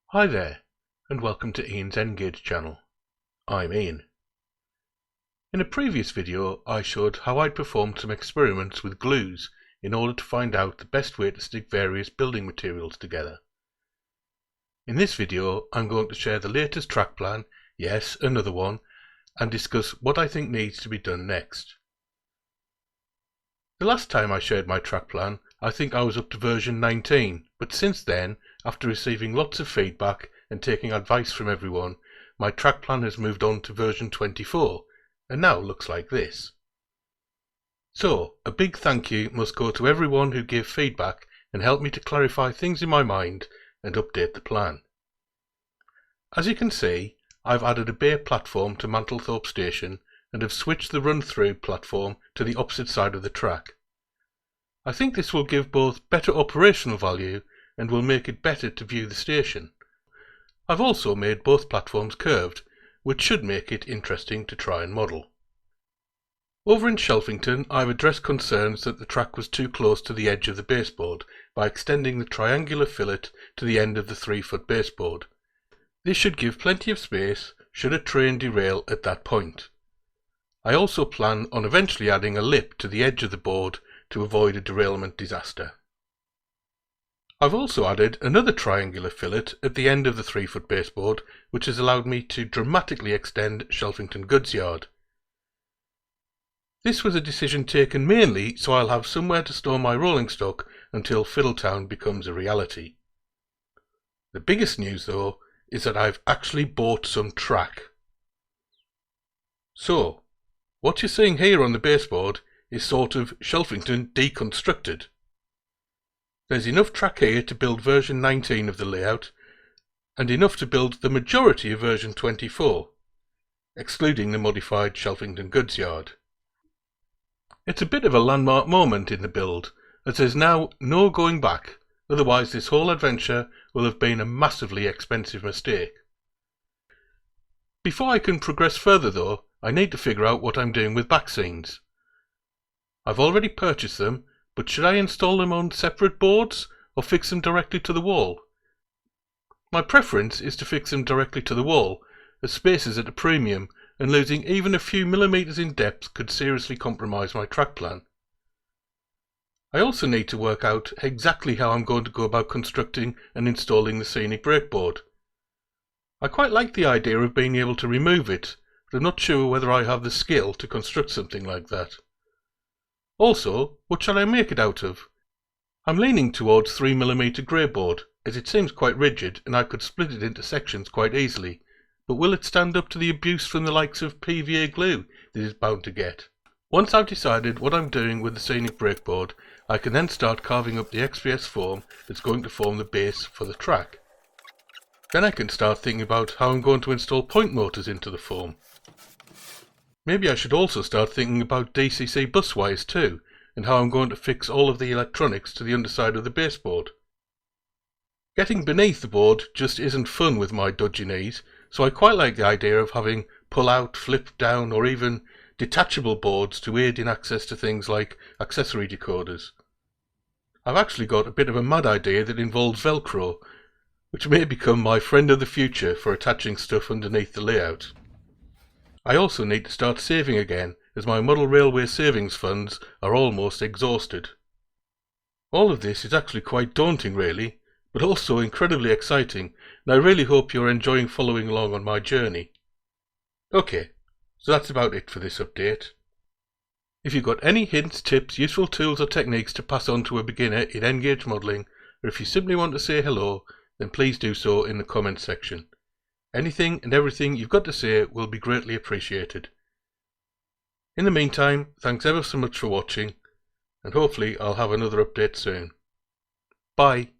Hi there, and welcome to Ian's Engage channel. I'm Ian. In a previous video I showed how I'd performed some experiments with glues in order to find out the best way to stick various building materials together. In this video I'm going to share the latest track plan, yes, another one, and discuss what I think needs to be done next. The last time I shared my track plan, I think I was up to version 19, but since then, after receiving lots of feedback and taking advice from everyone, my track plan has moved on to version 24, and now looks like this. So, a big thank you must go to everyone who gave feedback and helped me to clarify things in my mind and update the plan. As you can see, I've added a bay platform to Mantlethorpe Station and have switched the run-through platform to the opposite side of the track. I think this will give both better operational value and will make it better to view the station. I've also made both platforms curved, which should make it interesting to try and model. Over in Shelfington, I've addressed concerns that the track was too close to the edge of the baseboard by extending the triangular fillet to the end of the 3-foot baseboard. This should give plenty of space should a train derail at that point. I also plan on eventually adding a lip to the edge of the board to avoid a derailment disaster. I've also added another triangular fillet at the end of the 3-foot baseboard, which has allowed me to dramatically extend Shelfington goods yard. This was a decision taken mainly so I'll have somewhere to store my rolling stock until Fiddletown becomes a reality. The biggest news though is that I've actually bought some track. So, what you're seeing here on the baseboard is sort of Shelfington deconstructed. There's enough track here to build version 19 of the layout, and enough to build the majority of version 24, excluding the modified Shelfington goods yard. It's a bit of a landmark moment in the build, as there's now no going back, otherwise this whole adventure will have been a massively expensive mistake. Before I can progress further though, I need to figure out what I'm doing with back scenes. I've already purchased them, but should I install them on separate boards or fix them directly to the wall? My preference is to fix them directly to the wall, as space is at a premium and losing even a few millimetres in depth could seriously compromise my track plan. I also need to work out exactly how I'm going to go about constructing and installing the scenic breakboard. I quite like the idea of being able to remove it, but I'm not sure whether I have the skill to construct something like that. Also, what shall I make it out of? I'm leaning towards 3mm grey board, as it seems quite rigid and I could split it into sections quite easily, but will it stand up to the abuse from the likes of PVA glue that is bound to get? Once I've decided what I'm doing with the scenic breakboard, I can then start carving up the XPS foam that's going to form the base for the track. Then I can start thinking about how I'm going to install point motors into the foam. Maybe I should also start thinking about DCC bus wires too, and how I'm going to fix all of the electronics to the underside of the baseboard. Getting beneath the board just isn't fun with my dodgy knees, so I quite like the idea of having pull-out, flip-down or even detachable boards to aid in access to things like accessory decoders. I've actually got a bit of a mad idea that involves Velcro, which may become my friend of the future for attaching stuff underneath the layout. I also need to start saving again, as my model railway savings funds are almost exhausted. All of this is actually quite daunting really, but also incredibly exciting, and I really hope you're enjoying following along on my journey. Okay, so that's about it for this update. If you've got any hints, tips, useful tools or techniques to pass on to a beginner in Engage modelling, or if you simply want to say hello, then please do so in the comments section. Anything and everything you've got to say will be greatly appreciated. In the meantime, thanks ever so much for watching, and hopefully I'll have another update soon. Bye.